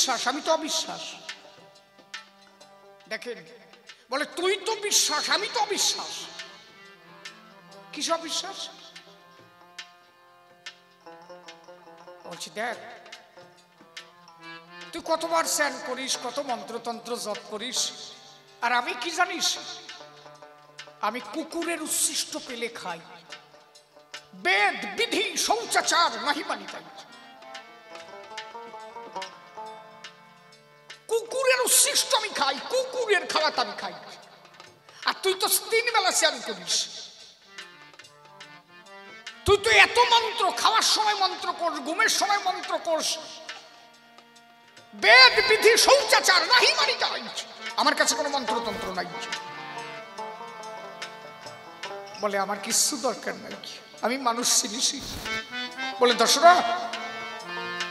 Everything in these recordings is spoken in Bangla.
বিশ্বাস, আমি তো অবিশ্বাস। দেখেন, বলে তুই তো বিশ্বাস, আমি তো অবিশ্বাস। কিস অবিশ্বাস? বলছি দেখ, তুই কতবার স্নান করিস, কত মন্ত্রতন্ত্র জপ করিস, আর আমি কি জানিস? আমি কুকুরের উচ্ছিষ্ট পেলে খাই, বেদ বিধি শৌচাচার নাহি মানি তাই। কুকুরের উচ্ছিষ্ট আমি খাই, কুকুরের খাওয়াত আমি খাই। আর তুই তো 3 বেলা স্নান করিস, তুই তো এত মন্ত্র, খাওয়ার সময় মন্ত্র করস, ঘুমের সময় মন্ত্র করস, বেদ বিধি শৌচাচার নাহি মানি তাই। আমার কাছে কোনো মন্ত্রতন্ত্র নাই। বলে আমার কিছু দরকার নাই, আমি মানুষ চিনিছি। বলে দশরা,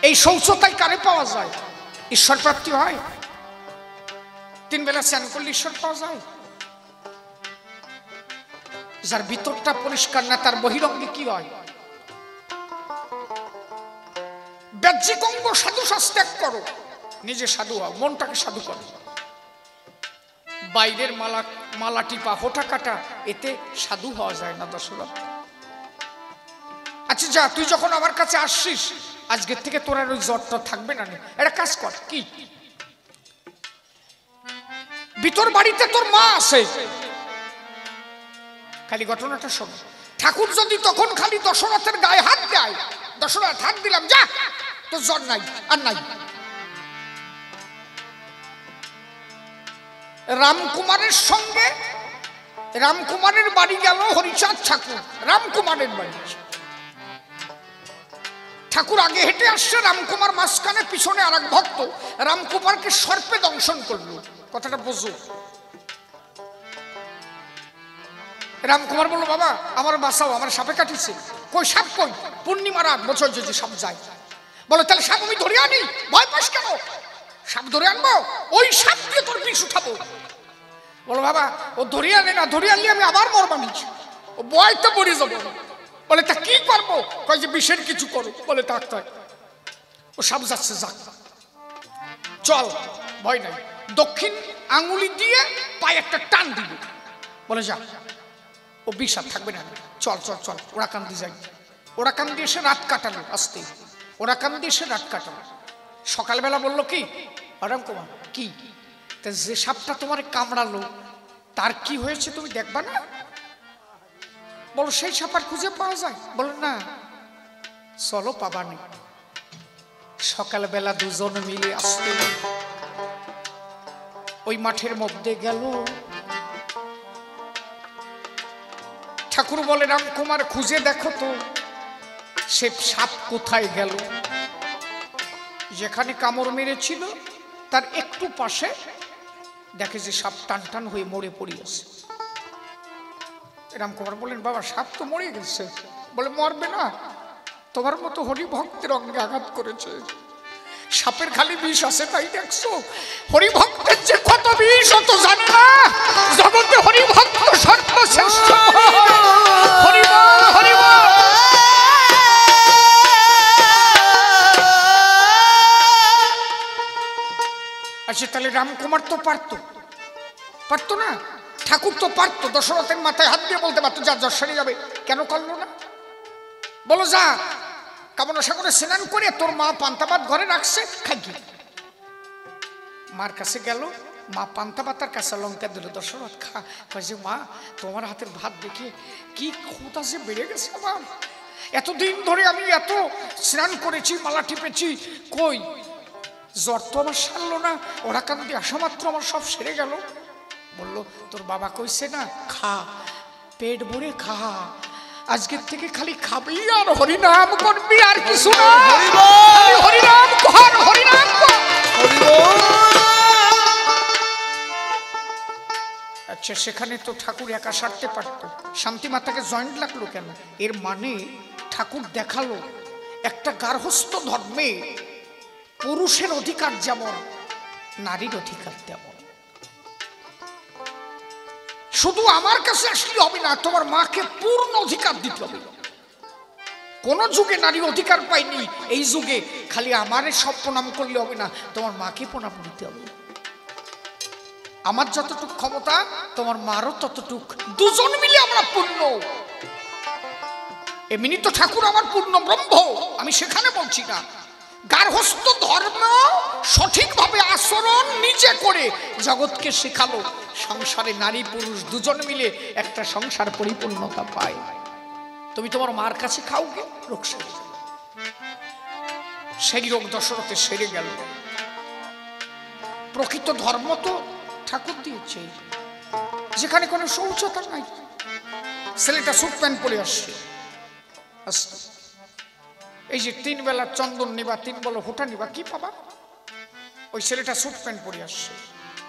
এই শৌচতায় কারে পাওয়া যায়? ঈশ্বর প্রাপ্তি হয়? 3 বেলা স্নান করলে ঈশ্বর পাওয়া যায়? যার ভিতরটা পরিষ্কার না, তার বহিরঙ্গে কি হয়? বাহ্যিক অঙ্গ সাধু ত্যাগ করো, নিজে সাধু হও, মনটাকে সাধু করো। বাইরের মালা টিপা, হোটা কাটা, এতে সাধু হওয়া যায় না দশরথ। আচ্ছা যা, তুই যখন আমার কাছে আসছিস, আজকের থেকে তোর আর ওই জ্বরটা থাকবে না। একটা কাজ কর, কি ভিতর বাড়িতে তোর মা আছে, খালি ঘটনাটা শোন। ঠাকুর যদি তখন খালি দশরথের গায়ে হাত দেয়, দশরথ হাত দিলাম, যা, তোর জ্বর নাই আর নাই। রামকুমারের সঙ্গে, রামকুমারের বাড়ি গেল হরিচাঁদ ঠাকুর, রামকুমারের বাড়ি। ঠাকুর আগে হেঁটে আসছে, রামকুমার মাঝখানে, পিছনে আর এক ভক্ত রামকুমারকে সর্পে দংশন করলো। কথাটা বোঝো। রামকুমার বলল, বাবা আমার বাঁচাও, আমার সাপে কাটিছে। কই সাপ কই? পূর্ণিমা রাত, বছর যদি সাপ যায়। বলো তাহলে সাপ আমি ধরে আনি, ভয় পাস কেন? সাপ ধরে আনবো, ওই সাপ দিয়ে তোর বিষ উঠাবো। বলো বাবা ও ধরে আনে না, ধরে আনলে আমি আবার মরবানি, ও ভয় তো মরে যাবো। বলে তা কি করবো? কয় যে বিষের কিছু করো। বলে ডাক্তার, ও সাপ যাচ্ছে, যাক চল, ভয় নাই। দক্ষিণ আঙুলি দিয়ে পায়ে একটা টান দিবে। বলে যা, ও বিষ আর থাকবে না, চল চল চল। ওরা কান্দি যাই, ওরা কান্দি এসে রাত কাটালো, আসতে ওরা কান্দি এসে রাত কাটালো। সকালবেলা বললো কি, রাম কুমার কি, যে সাপটা তোমার কামড়ালো তার কি হয়েছে তুমি দেখবা না? বলো সেই সাপ আর খুঁজে পাওয়া যায়? বলো না, চলো পাবানি। সকালবেলা দুজন মিলে আসতে ওই মাঠের মধ্যে গেল। ঠাকুর বলে, রামকুমার খুঁজে দেখো তো সে সাপ কোথায় গেল। যেখানে কামড় মেরেছিল তার একটু পাশে দেখে যে সাপ টান টান হয়ে মরে পড়িয়েছে। রামকুমার বললেন, বাবা সাপ তো মরে গেছে। বলে মরবে না, তোমার মতো হরিভক্তের অঙ্গে আঘাত করেছে, সাপের খালি বিষ আছে তাই দেখছো? হরিভক্তের যে কত বিষ ও তো জানে না। জগতে হরিভক্ত সর্বশ্রেষ্ঠ। হরিবল হরিবল। আচ্ছা তাহলে রামকুমার তো পারতো না? ঠাকুর তো পারতো, দশরথের মাথায় হাত দিয়ে বলতে পারতো যা জ্বর সেরে যাবে। কেন করলো না? বলো যা, কামনা সাগরে স্নান করে তোর মা পান্তা ভাত ঘরে রাখছে, খাই। মার কাছে গেল, মা পান্তা ভাতার কাছে লঙ্কা দিল। দশরথ খা। যে মা তোমার হাতের ভাত দেখে কি ক্ষুধা যে বেড়ে গেছে আমার, এতদিন ধরে আমি এত স্নান করেছি, মালা টিপেছি, কই জ্বর তো আমার সারলো না। ওরা কান্দি আসা মাত্র আমার সব সেরে গেল। বললো তোর বাবা কইছে না, খা, পেট ভরে খা, আজকের থেকে খালি খাবি আর হরিনাম করবি, আর কিছু না। হরিনাম কর, হরিনাম কর। আচ্ছা সেখানে তো ঠাকুর একা সারতে পারতো, শান্তি মাতাকে জয়েন্ট লাগলো কেন? এর মানে ঠাকুর দেখালো একটা গার্হস্থ্য ধর্মে পুরুষের অধিকার যেমন নারীর অধিকার তেমন। শুধু আমার কাছে আসলে হবে না, তোমার মাকে পূর্ণ অধিকার দিতে হবে। কোন যুগে নারী অধিকার পায়নি, এই যুগে খালি আমারে সব প্রণাম করলে হবে না, তোমার মাকে প্রণাম দিতে হবে। আমার যতটুক ক্ষমতা তোমার মারও ততটুক, দুজন মিলে আমরা পূর্ণ। এমনি তো ঠাকুর আমার পূর্ণ ব্রহ্ম, আমি সেখানে বলছি না। গার্হস্থ্য ধর্ম সঠিকভাবে আচরণ নিজে করে জগৎকে শেখালো, সংসারে নারী পুরুষ দুজন মিলে একটা সংসার পরিপূর্ণতা পায়। তুমি তোমার মার কাছে খাও গে, রোগ সেরে গেল। সেই রোগ দশরথে সেরে গেল। প্রকৃত ধর্ম তো ঠাকুর দিয়েছে, যেখানে কোনো শৌচতা নাই। ছেলেটা স্যুট প্যান্ট পরে আসছে, এই যে 3 বেলা চন্দন নিবা, 3 বেলা হোটা নিবা, কি পাবা? ওই ছেলেটা স্যুট প্যান্ট পরে আসছে,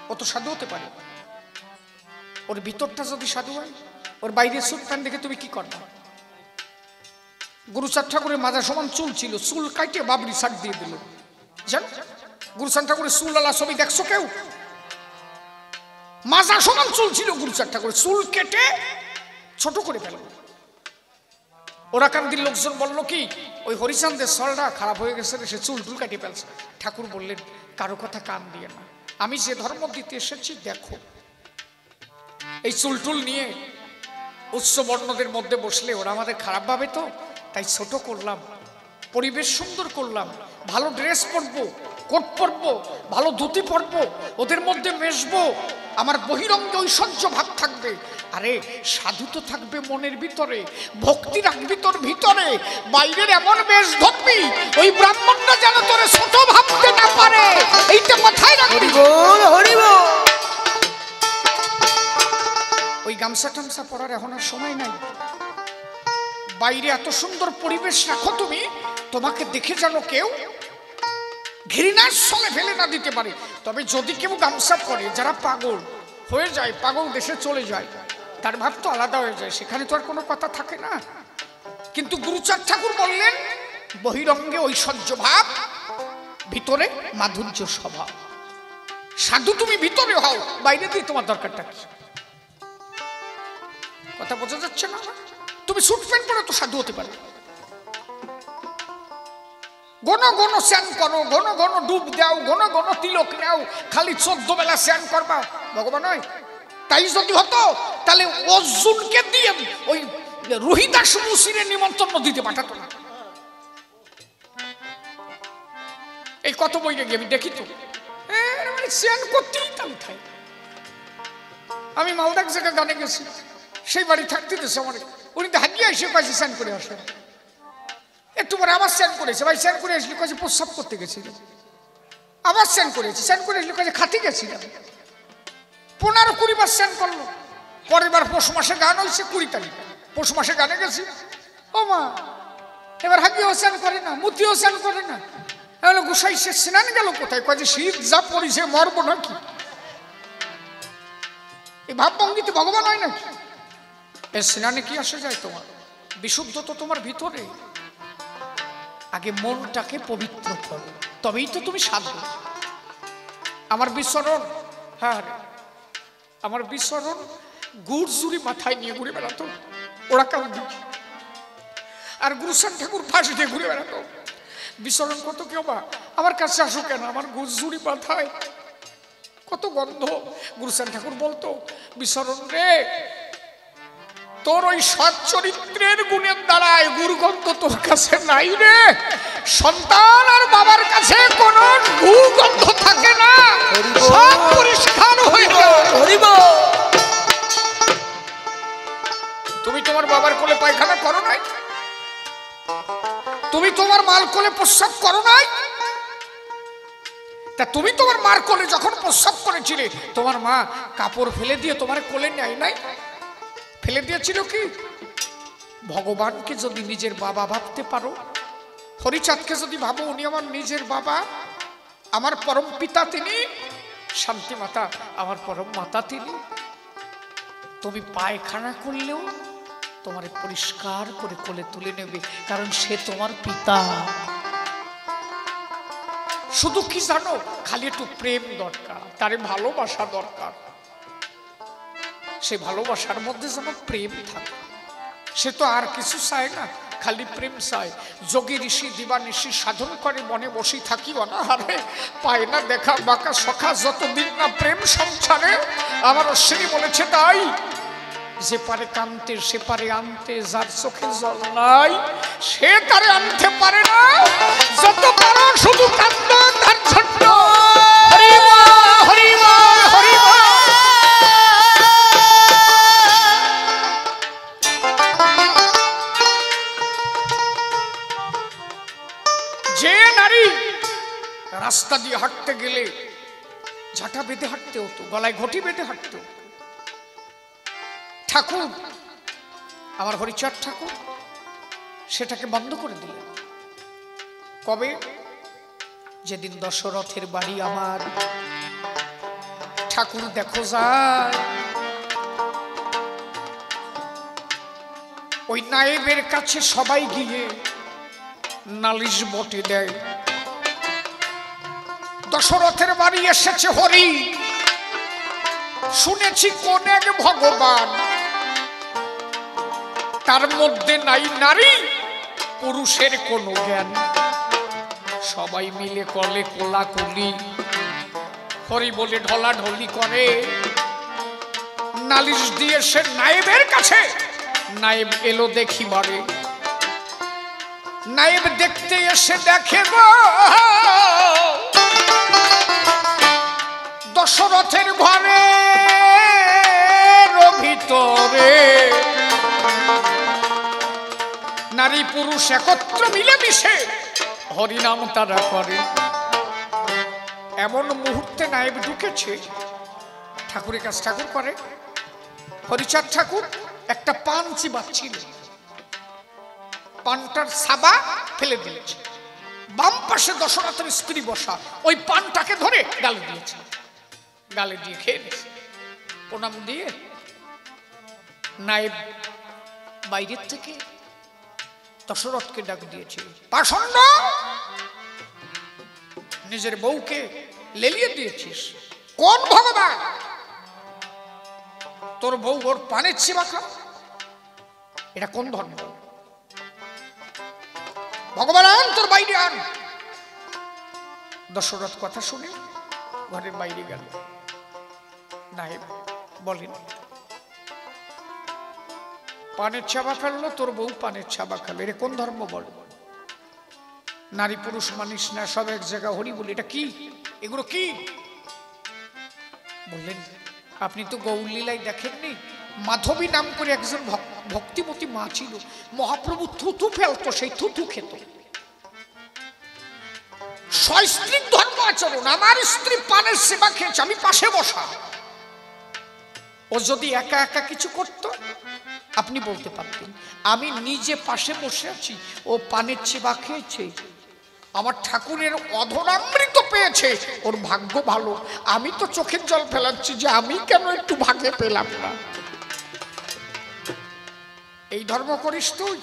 ও তো সাধু হতে পারে। ওর ভিতরটা যদি সাধু হয়, ওর বাইরে স্যুট প্যান্ট দেখে তুমি কি করবা? গুরুচাঁদ ঠাকুরের মাজা সমান চুল ছিল, চুল কাটে বাবরি শাক দিয়ে দিল। জান গুরুচাঁদ ঠাকুরের চুল আলা ছবি দেখছো কেউ? মাজা সমান চুল ছিল গুরুচাঁদ ঠাকুরের, চুল কেটে ছোট করে ফেল। ওরা কান্দির লোকজন বলল কি, ওই হরিচাঁদের সলটা খারাপ হয়ে গেছে, সে চুল টুল কাটিয়ে ফেলছে। ঠাকুর বললেন, কারো কথা কান দিয়ে না, আমি যে ধর্ম দিতে এসেছি দেখো। এই চুল টুল নিয়ে উচ্চ বর্ণদের মধ্যে বসলে ওরা আমাদের খারাপ ভাবে, তো তাই ছোট করলাম, পরিবেশ সুন্দর করলাম, ভালো ড্রেস পরবো, কোট পরবো, ভালো ধুতি পরবো, ওদের মধ্যে মেশবো, আমার বহিরঙ্গে ঐশ্বর্য ভাব থাকবে। আরে সাধু তো থাকবে মনের ভিতরে, ভক্তি রাখবি তোর ভিতরে, বাইরের এমন বেশ ধরবি ওই ব্রাহ্মণরা যেন তোরে ছোট ভাবতে না পারে, এইটা মাথায় রাখবি। ওই গামছা টামছা পরার এখন আর সময় নাই। বাইরে এত সুন্দর পরিবেশ রাখো তুমি, তোমাকে দেখে যেন কেউ ঘৃণার ছলে ফেলে না দিতে পারে। তবে যদি কেউ গামছা পরে, যারা পাগল হয়ে যায়, পাগল দেশে চলে যায়, তার ভাব তো আলাদা হয়ে যায়, সেখানে তো আর কোনো কথা থাকে না। কিন্তু গুরুচাঁদ ঠাকুর বললেন, বহিরঙ্গে ঐশ্বর্য ভাব, ভিতরে মাধুর্য স্বভাব। সাধু তুমি ভিতরে হও, বাইরে দিয়ে তোমার দরকারটা কি? কথা বোঝা যাচ্ছে না? তুমি স্যুট প্যান্ট পরে তো সাধু হতে পারে। ঘন ঘন স্নান করো, ঘন ঘন ডুব দাও, ঘন ঘন তিলক নাও, খালি 14 বেলা স্নান করবা, ভগবান হয়। তাই যদি হতো তাহলে অর্জুনকে দিয়ে ওই রোহিদাস মুসিরের নিমন্ত্রণ দিতে পাঠাতো না। এই কত বইটা গিয়ে আমি দেখি তো, স্নান করতেই তাহলে খাই। আমি মালদাক জায়গায় গানে গেছি, সেই বাড়ি থাকতে দিয়েছে আমার, উনি তো হাগিয়ে এসে কাছে স্নান করে আসেন। একটু পরে আবার স্নান করেছে, ভাই স্নান করে আসলে কাছে প্রস্রাব করতে গেছিল, আবার স্নান করেছি, স্নান করে আসলে কাছে খাতে গেছিলাম, 15-20 বার স্নান করলো। পরের বার পৌষ মাসে গান হয়েছে 20 তারিখ, পৌষ মাসে গানে গেছি। ও মা, এবার হাগিয়েও স্নান করে না, মুতিও স্নান করে না। গোসাই সে স্নান গেল কোথায়? কাজে শীত যা পরিছে মরব নাকি? এই ভাবভঙ্গিতে ভগবান হয় নাকি? এই স্নানে কি আসে যায়? তোমার বিশুদ্ধ তো তোমার ভিতরে। আগে মনটাকে পবিত্র করো, তবেই তো তুমি সাধু। আমার বিচরণ, হ্যাঁ আমার বিচরণ গুড় জুড়ি মাথায় নিয়ে ঘুরে বেড়াতো, ওরা কারণ দেখি। আর গুরুচাঁদ ঠাকুর ফাঁস দিয়ে ঘুরে বেড়াতো। বিচরণ কত কেউ বা আমার কাছে আসো কেন, আমার গুড় জুড়ি মাথায় কত গন্ধ। গুরুচাঁদ ঠাকুর বলতো, বিচরণ রে, তোর ওই সৎ চরিত্রের গুণের দ্বারায় গুরুগন্ধ তোর কাছে নাই রে। সন্তান আর বাবার কাছে কোন গুরুগন্ধ থাকে না, সব পরিষ্কার হয়ে যায়। তুমি তোমার বাবার কোলে পায়খানা করো নাই? তুমি তোমার মার কোলে প্রস্রাব করো নাই? তা তুমি তোমার মার কোলে যখন প্রস্রাব করেছিলে, তোমার মা কাপড় ফেলে দিয়ে তোমার কোলে নেয় নাই? ফেলে দিয়েছিল কি? ভগবানকে যদি নিজের বাবা ভাবতে পারো, হরিচাঁদকে যদি ভাবো উনি আমার নিজের বাবা, আমার পরম পিতা তিনি, শান্তি মাতা আমার পরম মাতা তিনি, তুমি পায়খানা করলেও তোমার পরিষ্কার করে কোলে তুলে নেবে, কারণ সে তোমার পিতা। শুধু কি জানো, খালি একটু প্রেম দরকার, তারে ভালোবাসা দরকার। সে ভালোবাসার মধ্যে যেন প্রেম থাকে, সে তো আর কিছু চায় না, খালি প্রেম চায়। যোগী ঋষি দিবানিশি সাধন করে মনে বসি থাকি অনাহারে, পায় না দেখা বাঁকা সখা যতদিন না প্রেম সংসারে। আমার অশ্বিনী বলেছে তাই, যে পারে কানতে সে পারে আনতে, যার চোখে জল নাই সে তারে আনতে পারে না। যত পারো শুধু কান্দ তার জন্য। হরিমা হরিমা হরিমা। যে নারী রাস্তা দিয়ে হাঁটতে গেলে ঝাঁটা বেঁধে হাঁটতে হতো, গলায় ঘটি বেঁধে হাঁটতে হতো, ঠাকুর আমার হরিচাঁদ ঠাকুর সেটাকে বন্ধ করে দিলেন। কবে? যেদিন দশরথের বাড়ি আমার ঠাকুর দেখো যায়, ওই নায়েবের কাছে সবাই গিয়ে নালিশ বটে দেয়, দশরথের বাড়ি এসেছে হরি, শুনেছি কোন এক ভগবান, তার মধ্যে নাই নারী পুরুষের কোনো জ্ঞান। সবাই মিলে কলে কোলাকুলি, হরি বলে ঢলাঢলি করে, নালিশ দিয়ে সে নায়েবের কাছে। নায়েব এলো দেখিবারে, নায়েব দেখতে এসে দেখে গো দশরথের ঘরে ভিতরে নারী পুরুষ একত্র মিলেমিশে হরিনাম তারা করে। এমন মুহূর্তে নায়েব ঢুকেছে, ঠাকুরের কাছে ঠাকুর করে। হরিচাঁদ ঠাকুর একটা পান চিবাচ্ছিল, পানটার সাবা ফেলে দিয়েছে, বাম পাশে দশরথের স্ত্রী বসা, ওই পানটাকে ধরে গালে দিয়েছে, গালে দিয়ে খেয়ে নিয়েছে। প্রণাম দিয়ে নায়েব বাইরের থেকে দশরথকে ডাক দিয়েছে, পাষণ্ড, নিজের বউকে লেলিয়ে দিয়েছিস, কোন ভগবান তোর বউ ওর পানের চিবা খা? এটা কোন ধর্ম? ভগবান আন, তোর বাইরে আন। দশরথ কথা শুনে ঘরের বাইরে গেল। নায়েব বলেন, পানের চাবা ফেললো, তোর বউ পানের চাবা খেলো, এটা কোন ধর্ম বল? নারী পুরুষ মানিস না, সব এক জায়গা হরি বলি, এটা কি? এগুলো কি? বললেন, আপনি তো গৌরলীলায় দেখেননি, মাধবী নাম করে একজন ভক্তিমতী মা ছিল, মহাপ্রভু থুথু ফেলতো, সেই থুথু খেত। সস্ত্রীক ধর্ম আচরণ। আমার স্ত্রী পানের সেবা খেয়েছে, আমি পাশে বসা। ও যদি একা একা কিছু করত আপনি বলতে পারতেন, আমি নিজে পাশে বসে আছি, ও পানের সেবা খেয়েছে, আমার ঠাকুরের অধরামৃত পেয়েছে, ওর ভাগ্য ভালো। আমি তো চোখের জল ফেলাচ্ছি যে আমি কেন একটু ভাগে পেলাম না। এই ধর্ম করিস তুই?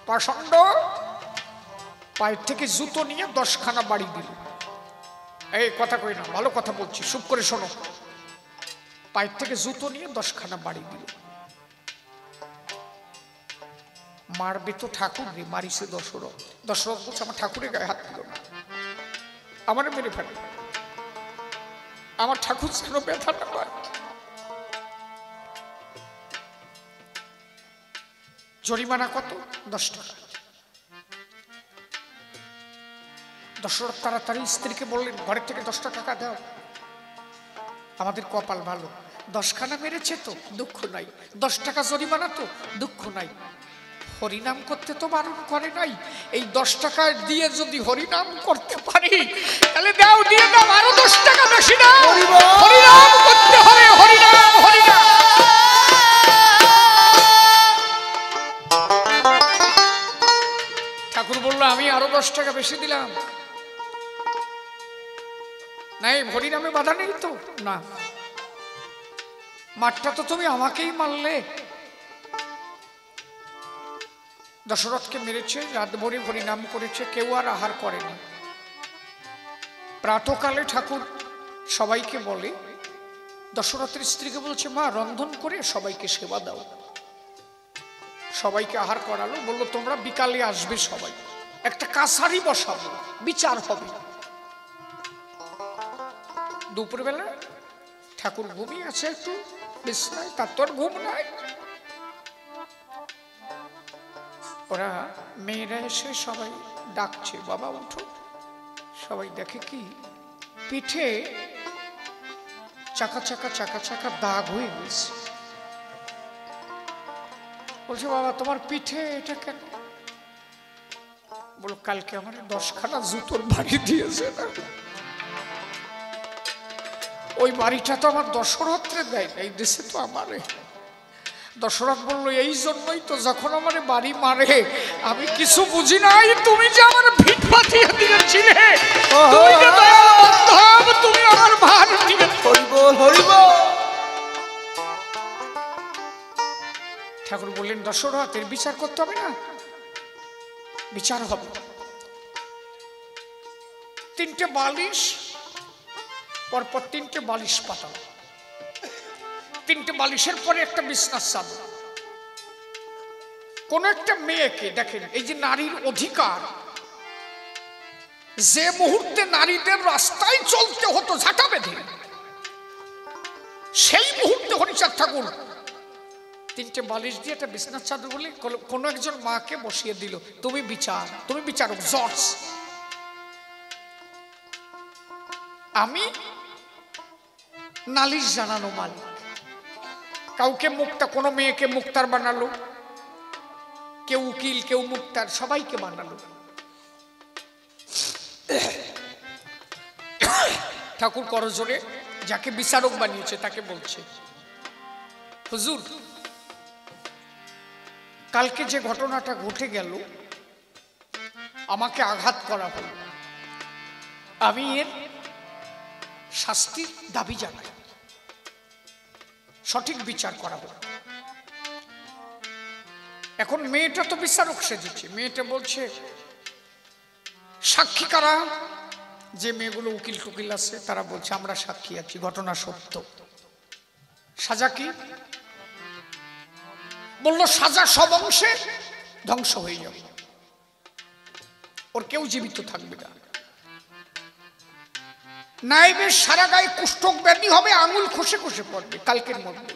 পাষণ্ড। পায়ের থেকে জুতো নিয়ে 10খানা বাড়ি দিল। এই কথা কই না, ভালো কথা বলছি, চুপ করে শোনো। পায়ের থেকে জুতো নিয়ে 10খানা বাড়ি দিল। মারবে তো ঠাকুর রে, মারিছে দশরথ। দশরথ বলছে, আমার ঠাকুরের গায়ে হাত দিল না, আমার মেরে ফেলে, আমার ঠাকুর যেন ব্যথা না পায়। জরিমানা কত? 10 টাকা। দশরথ তাড়াতাড়ি স্ত্রীকে বললেন, ঘরের থেকে 10টা টাকা দাও। আমাদের কপাল ভালো, 10খানা মেরেছে তো দুঃখ নাই, 10 টাকা জরিমানা তো দুঃখ নাই, হরিনাম করতে তো বারণ করে নাই। এই 10 টাকা দিয়ে যদি হরিনাম করতে পারি তাহলে দাও, দিয়ে দাও, আরো 10 টাকা বেশি দাও, হরিনাম করতে হবে, হরিনাম হরিনাম। ঠাকুর বলল, আমি আরো 10 টাকা বেশি দিলাম। নাই, হরিনামে বাধা নেই তো? না, মারটা তো তুমি আমাকেই মারলে। দশরথকে মেরেছে, রাত ভরে হরিনাম করেছে, কেউ আর আহার করেনি। প্রাতকালে ঠাকুর সবাইকে বলে, দশরথের স্ত্রীকে বলছে, মা রন্ধন করে সবাইকে সেবা দাও। সবাইকে আহার করালো, বললো তোমরা বিকালে আসবে সবাই, একটা কাছারি বসাবো, বিচার হবে। দুপুরবেলা ঠাকুর ঘুমিয়ে আছে একটু বিছনায়, তার তো আর ঘুম নাই। ওরা মেয়েরা এসে সবাই ডাকছে, বাবা উঠো। সবাই দেখে কি পিঠে চাকা চাকা চাকা চাকা দাগ হয়ে গেছে। বলছে বাবা তোমার পিঠে এটা কেন? বলো কালকে আমার 10খানা জুতোর বাড়ি দিয়েছে না, ওই বাড়িটা তো আমার দশরথরে দেয় না, এই দেশে তো আমারে। দশরথ বললো এই জন্যই তো যখন আমার বাড়ি মারে আমি কিছু বুঝি নাই, তুমি যে আমার ভিট পাঠিয়ে দিয়েছিলে, তুমি আমার ভার দিয়ে। ঠাকুর বললেন দশরথ এর বিচার করতে হবে না? বিচার হবে। 3টে বালিশ, পরপর 3টে বালিশ পাতা, 3টে বালিশের পরে একটা বিছনার চাদর। কোন একটা মেয়েকে দেখেন, এই যে নারীর অধিকার, যে মুহূর্তে নারীদের রাস্তায় চলতে হতো ঝাঁটা বেঁধে, সেই মুহূর্তে হরিচাঁদ ঠাকুর 3টে বালিশ দিয়ে একটা বিছনার চাদর বলে কোন একজন মাকে বসিয়ে দিল, তুমি বিচার, তুমি বিচারক জজ, আমি নালিশ জানানো মালিক। কাউকে মুক্তা, কোনো মেয়েকে মুক্তার বানালো, কেউ উকিল, কেউ মুক্তার, সবাইকে বানালো। ঠাকুর করজোরে যাকে বিচারক বানিয়েছে তাকে বলছে, হুজুর কালকে যে ঘটনাটা ঘটে গেল, আমাকে আঘাত করা হলো, আমি এর শাস্তির দাবি জানাই, সঠিক বিচার করা হোক। এখন মেয়েটা তো বিচারক সেজেছে, মেয়েটা বলছে সাক্ষী কারা? যে মেয়েগুলো উকিল টুকিল আছে তারা বলছে আমরা সাক্ষী আছি, ঘটনা সত্য। সাজা কি? বললো সাজা সব অংশে ধ্বংস হয়ে যাবে, ওর কেউ জীবিত থাকবে না। নাইবের সারা গায়ে কুষ্ঠক ব্যাধি হবে, আঙুল খসে খসে পড়বে কালকের মধ্যে।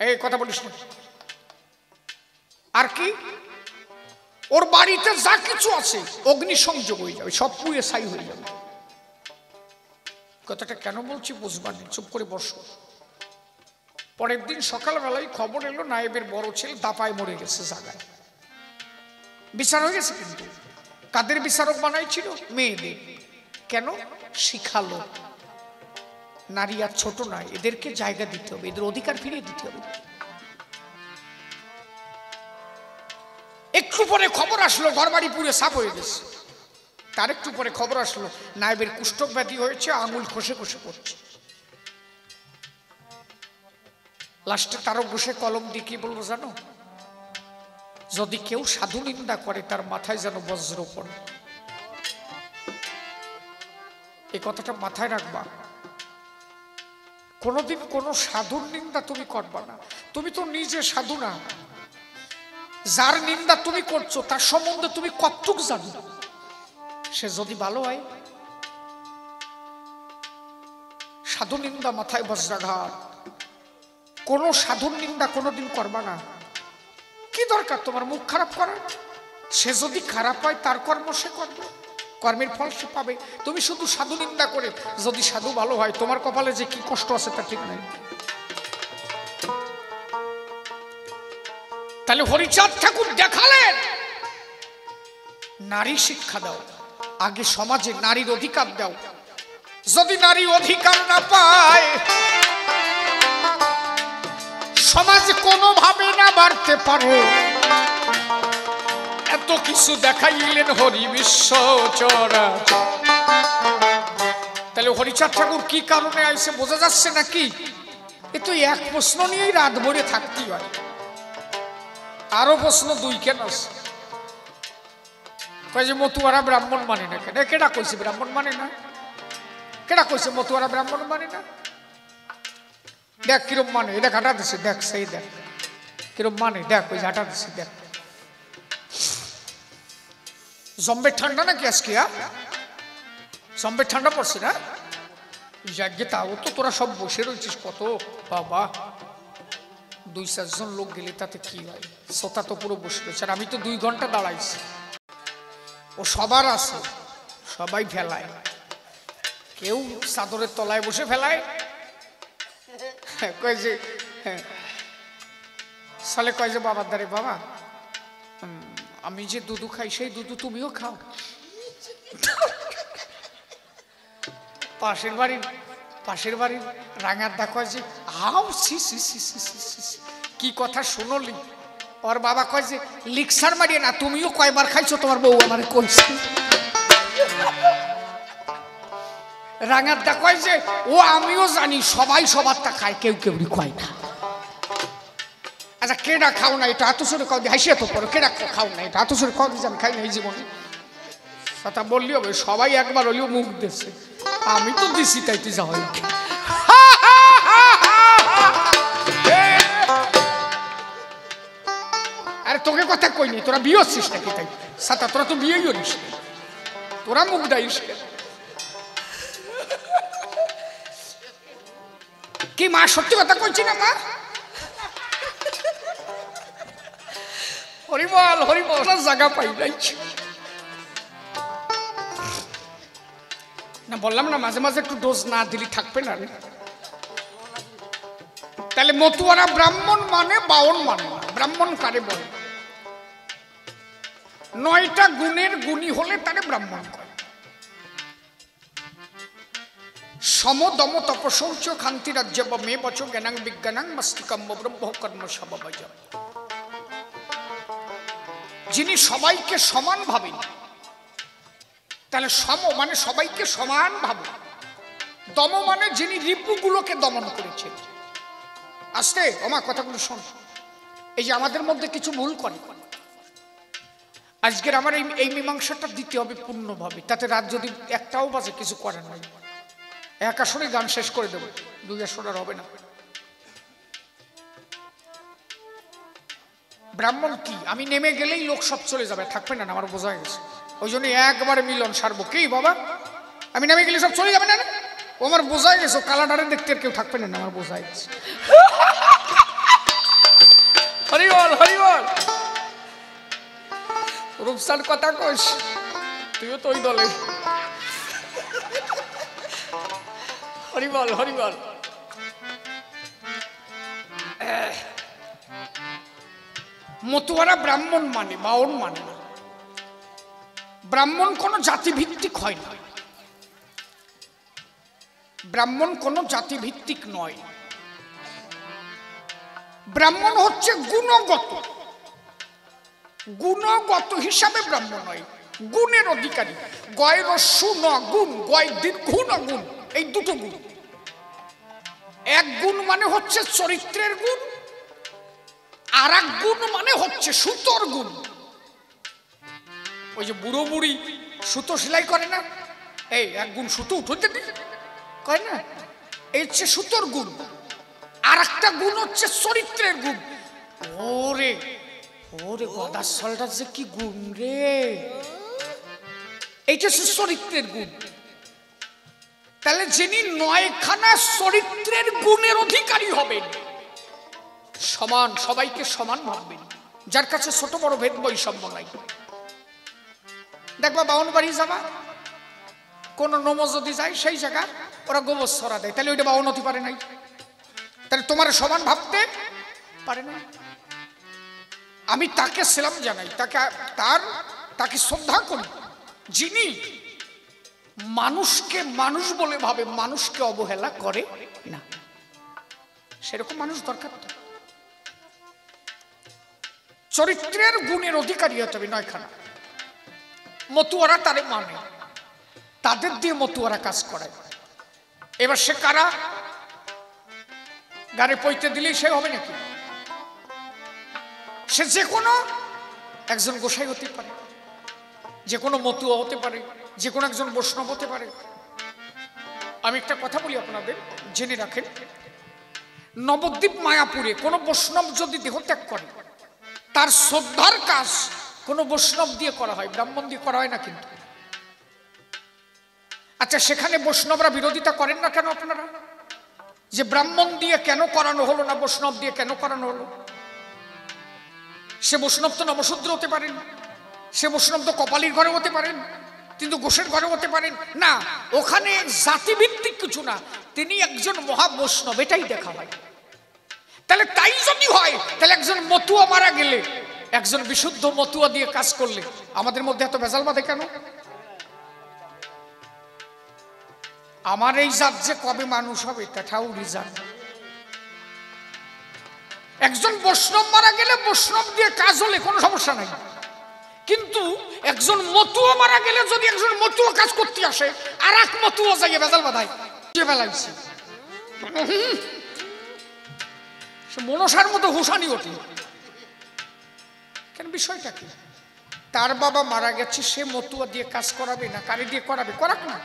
এই কথা বলিস না। আর কি? ওর বাড়িতে যা কিছু আছে অগ্নি সংযোগ হয়ে যাবে, সব পুড়ে ছাই হয়ে যাবে। কথাটা কেন বলছি বুঝবার নেই, চুপ করে বসো। পরের দিন সকালবেলায় খবর এলো নায়েবের বড় ছেলে দাপায় মরে গেছে জায়গায়। বিচার হয়ে গেছে, কিন্তু কাদের বিচারক বানাইছিল? মেয়েদের। কেন? শিখালো নারী আর ছোট নয়, এদেরকে জায়গা দিতে হবে, এদের অধিকার ফিরিয়ে দিতে হবে। একটু পরে খবর আসলো ঘর বাড়ি পুড়ে সাফ হয়ে গেছে। তার একটু পরে খবর আসলো নায়েবের কুষ্ঠক ব্যাধি হয়েছে, আঙুল খসে খসে পড়ছে। লাস্টে তারও বসে কলম দিয়ে কি বলবো জানো? যদি কেউ সাধু নিন্দা করে তার মাথায় যেন বজ্র পড়ে। এই কথাটা মাথায় রাখবা। কোনোদিন কোনো সাধুর নিন্দা তুমি করবা না। তুমি তো নিজে সাধু না, যার নিন্দা তুমি করছো তার সম্বন্ধে তুমি কতটুকু জানো? সে যদি ভালো হয়, সাধু নিন্দা মাথায় বজ্রাঘাত। কোন সাধুর নিন্দা কোনোদিন করবা না। কি দরকার তোমার মুখ খারাপ করার? সে যদি খারাপ হয় তার কর্ম সে করবে, কর্মের ফল সে পাবে। তুমি শুধু সাধু নিন্দা করে যদি সাধু ভালো হয়, তোমার কপালে যে কি কষ্ট আছে তা ঠিক নাই। তাহলে হরিচাঁদ ঠাকুর দেখালেন নারী শিক্ষা দাও, আগে সমাজে নারীর অধিকার দাও। যদি নারী অধিকার না পায়, সমাজ কোনোভাবে না বাড়তে পারে। এত কিছু দেখাইলেন হরি বিশ্ব চরাচর। তাহলে হরিচাঁদ ঠাকুর কি কারণে আইসে বোঝা যাচ্ছে নাকি? এ তো এক প্রশ্ন নিয়েই রাত ভরে থাকতেই হয়। আরো প্রশ্ন দুই কেন আছে? কয় যে মতুয়ারা ব্রাহ্মণ মানে না কেন? কেডা কইছে ব্রাহ্মণ মানে না? কেডা কইছে মতুয়ারা ব্রাহ্মণ মানে না? দেখ কিরম মানে, এটা ঘাটা দিছে, দেখ সেই দেখ কিরম মানে, দেখ ওই ঘাটা দিছে দেখ। জম্বের ঠান্ডা নাকি আজকে? জম্বের ঠান্ডা পড়ছে না? যাকে তাও তো তোরা সব বসে রয়েছিস কত বাবা, 2-4 জন লোক গেলে তাতে কি হয়, শ্রোতা তো পুরো বসে রয়েছে, আর আমি তো 2 ঘন্টা দাঁড়াইছি। ও সবার আছে, সবাই ফেলায়, কেউ চাদরের তলায় বসে ফেলায়, কয় যে সালে কয় যে বাবার দ্বারে বাবা আমি যে দুধু খাই সেই দুধু তুমিও খাও। পাশের বাড়ির রাঙার দা কয় যে আও সি সি সি সি সি সি, কি কথা শুনলি? ওর বাবা কয় যে লিক্সার মারিয়ে না, তুমিও কয়বার খাইছো, তোমার বউ আমারে কইছে। রাঙার দা কয় যে ও আমিও জানি সবাই সবারটা খায়, কেউ কেউ খায় না। আচ্ছা কেডা খাও না এটা এত সরে কাউ হাসিয়া তো পড়ো, কেডা খাও না এটা এত সরে কাউ দিয়ে আমি খাই না এই জীবনে? কথা বললি হবে, সবাই একবার হলেও মুখ দিচ্ছে, আমি তো দিছি তাই তুই যাওয়াই। আরে তোকে কথা কই নি, তোরা বিয়ে হচ্ছিস নাকি? তাই সাতা তোরা তো বিয়েই করিস, তোরা মুখ দাইস কি? মা সত্যি কথা কইছি না মা? হরিবল হরিবল, জায়গা পাই নাই না, বললাম না মাঝে মাঝে একটু ডোজ না দিলি থাকবে না। তাহলে মতুয়ারা ব্রাহ্মণ মানে বাউন মানে না। ব্রাহ্মণ কারে বলে? 9টা গুণের গুণী হলে তারে ব্রাহ্মণ করে। সম দম তপ শৌচ খান্তি রাজ্য মে বচ জ্ঞানাং বিজ্ঞানাং মস্তিকম ব্রহ্ম কর্ম সবজ, যিনি সবাইকে সমান ভাবেন, তাহলে সম মানে সবাইকে সমান ভাবে, দম মানে যিনি রিপুগুলোকে দমন করেছেন। আসতে আমার কথাগুলো শোন, এই যে আমাদের মধ্যে কিছু ভুল করে, আজকের আমার এই মীমাংসাটা দিতে হবে পূর্ণভাবে, তাতে রাত যদি 1টাও বাজে কিছু করার নাই, 1 আসরে গান শেষ করে দেবো, 2 আসর আর হবে না। ব্রাহ্মণ কি? আমি নেমে গেলেই লোক সব চলে যাবে, থাকবে না, আমার বোঝা গেছে, ওই জন্য একবারে মিলন সারবো। কি বাবা আমি নেমে গেলে সব চলে যাবে না? ও আমার বোঝাই গেছে, কালাডারে দেখতে আর কেউ থাকবে না, আমার বোঝাই গেছে। হরিবল হরিবল, রূপসার কথা কইস, তুইও তো ওই দলে। হরিবল হরিবল। মতুয়ারা ব্রাহ্মণ মানে বাউন মানে না। ব্রাহ্মণ কোনো জাতিভিত্তিক হয় না, ব্রাহ্মণ কোনো জাতিভিত্তিক নয়। ব্রাহ্মণ হচ্ছে গুণগত, গুণগত হিসাবে ব্রাহ্মণ হয়, গুণের অধিকারী। গয় রস্যু ন গুণ, গয় দীর্ঘ ন গুণ, এই 2টো গুণ। 1 গুণ মানে হচ্ছে চরিত্রের গুণ, আর 1 গুণ মানে হচ্ছে সুতোর গুণ। ওই যে বুড়ো বুড়ি সুতো সেলাই করে না, এই 1 গুণ সুতো উঠতে কয় না, এই হচ্ছে সুতোর গুণ। আর একটা গুণ হচ্ছে চরিত্রের গুণ। ওরে ওরে গদার সলটা যে কি গুণ রে, এইটা হচ্ছে চরিত্রের গুণ। তাহলে যিনি 9খানা চরিত্রের গুণের অধিকারী হবেন, সমান, সবাইকে সমান ভাববেন, যার কাছে ছোট বড় ভেদ বৈষম্য নাই। দেখবা বাউন বাড়ি যাবা, কোন নম যদি যায় সেই জায়গা ওরা গোবর ছড়া দেয়, তাহলে ওইটা বাউন হতে পারে নাই, তাহলে তোমার সমান ভাবতে পারে না। আমি তাকে সালাম জানাই, তাকে শ্রদ্ধা করি, যিনি মানুষকে মানুষ বলে ভাবে, মানুষকে অবহেলা করে না। সেরকম মানুষ দরকার। তো চরিত্রের গুণের অধিকারী হতে হবে 9খানা। মতুয়ারা তারে মানে, তাদের দিয়ে মতুয়ারা কাজ করায়। এবার সে কারা? গাড়ি পইতে দিলেই সে হবে নাকি? সে যে কোনো একজন গোসাই হতে পারে, যে কোনো মতুয়া হতে পারে, যে কোনো একজন বৈষ্ণব হতে পারে। আমি একটা কথা বলি আপনাদের, জেনে রাখেন, নবদ্বীপ মায়াপুরে কোন বৈষ্ণব যদি দেহত্যাগ করে, তার শ্রদ্ধার কাজ কোন বৈষ্ণব দিয়ে করা হয়, ব্রাহ্মণ দিয়ে করা হয় না কিন্তু। আচ্ছা, সেখানে বৈষ্ণবরা বিরোধিতা করেন না কেন আপনারা, যে ব্রাহ্মণ দিয়ে কেন করানো হলো না, বৈষ্ণব দিয়ে কেন করানো হলো? সে বৈষ্ণব তো নবশূদ্র হতে পারেন, সে বৈষ্ণব তো কপালীর ঘরে হতে পারেন, কিন্তু ঘোষের ঘরে হতে পারেন না। ওখানে জাতিভিত্তিক কিছু না, তিনি একজন মহা বৈষ্ণব, এটাই দেখা হয়। তাহলে তাই যদি হয়, তাহলে একজন মতুয়া মারা গেলে, একজন বিশুদ্ধ মতুয়া দিয়ে কাজ করলে আমাদের মধ্যে এত ভেজাল বাঁধে কেন? আমার এই জাত যে কবে মানুষ হবে তা ঠাউরি জান। একজন বৈষ্ণব মারা গেলে বৈষ্ণব দিয়ে কাজ হলে কোনো সমস্যা নাই, কিন্তু একজন মতুয়া মারা গেলে যদি একজন মতুয়া কাজ করতে আসে আর এক মতুয়া যাইয়ে ভেজাল বাঁধায়, কে ফেলাইছে? সে মনসার মতো হুসানি ওঠে কেন? বিষয়টা কি? তার বাবা মারা গেছে, সে মতুয়া দিয়ে কাজ করাবে না কারে দিয়ে করাবে? করাক না,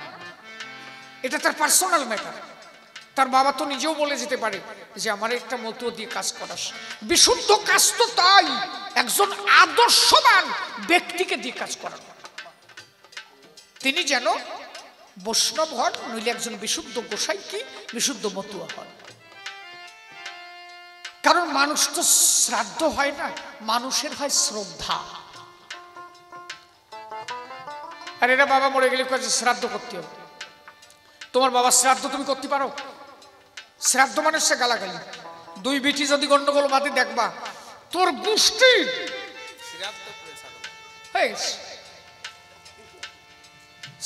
এটা তার পার্সোনাল ম্যাটার। তার বাবা তো নিজেও বলে যেতে পারে যে আমার একটা মতুয়া দিয়ে কাজ করাস। বিশুদ্ধ কাজ তো তাই একজন আদর্শবান ব্যক্তিকে দিয়ে কাজ করানো, তিনি যেন বৈষ্ণব হন, নইলে একজন বিশুদ্ধ গোসাই কি বিশুদ্ধ মতুয়া হন। কারণ মানুষ তো শ্রাদ্ধ হয় না, মানুষের হয় শ্রদ্ধা। আর এরা বাবা মরে গেলে শ্রাদ্ধ করতে হবে। তোমার বাবার শ্রাদ্ধ তুমি করতে পারো? শ্রাদ্ধ মানে সে গালাগালি। দুই বিটি যদি গন্ডগোল বাদে দেখবা তোর গোষ্ঠী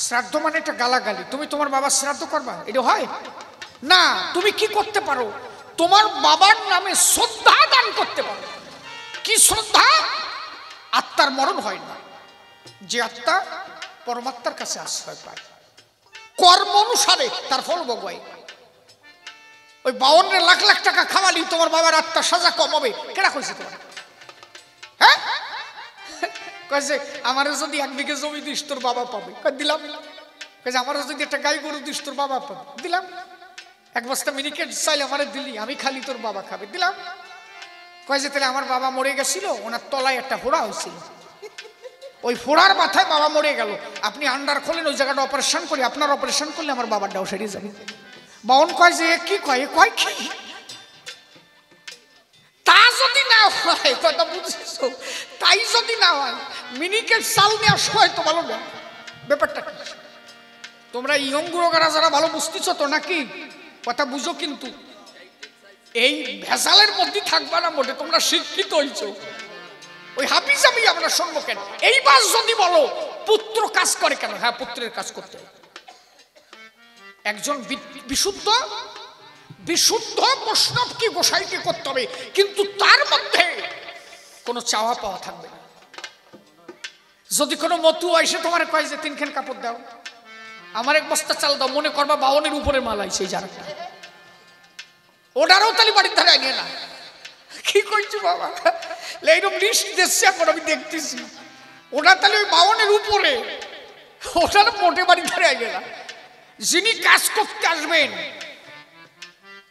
শ্রাদ্ধ মানে এটা গালাগালি। তুমি তোমার বাবার শ্রাদ্ধ করবা? এটা হয় না। তুমি কি করতে পারো? তোমার বাবার নামে শ্রদ্ধা দান করতে পারো। কি শ্রদ্ধা? আত্মার মরণ হয় না, যে আত্মা পরমাত্মার কাছে আশ্রয় পায়, কর্ম অনুসারে তার ফল ভোগায়। ওই 52 লাখ লাখ টাকা খাওয়ালি তোমার বাবার আত্মার সাজা কম হবে? কেডা কইছে তোমার? হ্যাঁ, কইছে আমারও যদি 1 বিঘে জমি দিস তোর বাবা পাবে। দিলাম। কইছে আমারও যদি একটা গাই গরু দিস তোর বাবা পাবে। দিলাম। 1 বস্তা মিনিকেট চাইলে আমারে দিলি, আমি খালি তোর বাবা খাবে। দিলাম। কইছে তাহলে আমার বাবা মরে গেছিল, ওনার তলায় একটা ফোড়া হয়েছিল, ওই ফোড়ার মাথায় বাবা মরে গেল, আপনি আন্ডার খোলেন, ওই জায়গাটা অপারেশন করি, আপনার অপারেশন করলে আমার বাবার ডাও সেরে যাবে। বাউন কয় যে কি কয়, কয় কি? তা যদি না হয়, কথা বুঝছো, তাই যদি না হয়, মিনিকেট চাল নেওয়ার সময় তো ভালো না। ব্যাপারটা কি? তোমরা ইয়ং গুরুগারা যারা ভালো বুঝতেছো তো নাকি? কথা বুঝো, কিন্তু এই ভেজালের মধ্যে থাকবা না মোটে। তোমরা শিক্ষিত হইছো, ওই হাফিজ আমি আমরা শুনবো কেন? এইবার যদি বলো পুত্র কাজ করে কেন, হ্যাঁ পুত্রের কাজ করতে হবে। একজন বিশুদ্ধ বিশুদ্ধ বৈষ্ণব কি গোসাইকে করতে হবে, কিন্তু তার মধ্যে কোনো চাওয়া পাওয়া থাকবে না। যদি কোনো মতুয়া এসে তোমার কয় যে 3 খান কাপড় দাও, আমার 1 বস্তা চাল দাও, মনে করবা 52-এর উপরে মাল আইছে, যারা ওটারও তালি বাড়ির ধারে আনিয়ে না। কি কইছো বাবা? এইরকম লিস্ট দেখছি এখন আমি দেখতেছি, ওটা তাহলে ওই 52-এর উপরে, ওটার মোটে বাড়ির ধারে আইবে না। যিনি কাজ করতে আসবেন,